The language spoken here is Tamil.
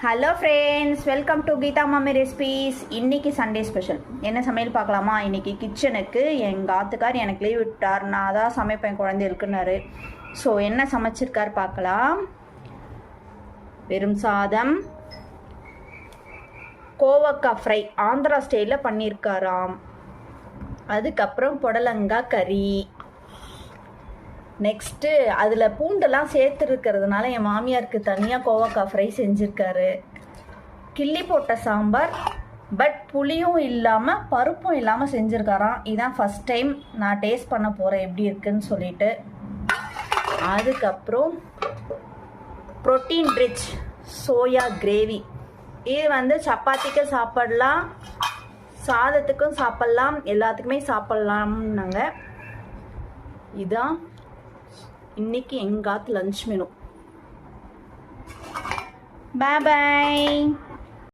Hello friends, welcome to Geetha Mami recipes. இன்றைக்கி சண்டே ஸ்பெஷல். என்ன சமையல் பார்க்கலாமா? இன்றைக்கி கிச்சனுக்கு எங்கள் ஆத்துக்கார் எனக்கு லீவ் விட்டார். நான் தான் சமைப்பேன், குழந்தை இருக்குன்னாரு. ஸோ என்ன சமைச்சிருக்கார் பார்க்கலாம். வெறும் சாதம், கோவக்காய் ஃப்ரை ஆந்திரா ஸ்டைலில் பண்ணியிருக்காராம். அதுக்கப்புறம் புடலங்காய் கறி. நெக்ஸ்ட்டு அதில் பூண்டெல்லாம் சேர்த்துருக்கிறதுனால என் மாமியாருக்கு தனியாக கோவக்காய் ஃப்ரை செஞ்சுருக்காரு. கிள்ளி போட்ட சாம்பார், பட் புளியும் இல்லாமல் பருப்பும் இல்லாமல் செஞ்சுருக்காராம். இதுதான் ஃபஸ்ட் டைம் நான் டேஸ்ட் பண்ண போகிறேன் எப்படி இருக்குன்னு சொல்லிட்டு. அதுக்கப்புறம் ப்ரோட்டீன் ரிச் சோயா கிரேவி. இது சப்பாத்திக்கு சாப்பிடலாம், சாதத்துக்கும் சாப்பிட்லாம், எல்லாத்துக்குமே சாப்பிட்லாம்னாங்க. இதுதான் இன்னைக்கு எங்காத்து லஞ்ச் மெனு. பாய் பாய்.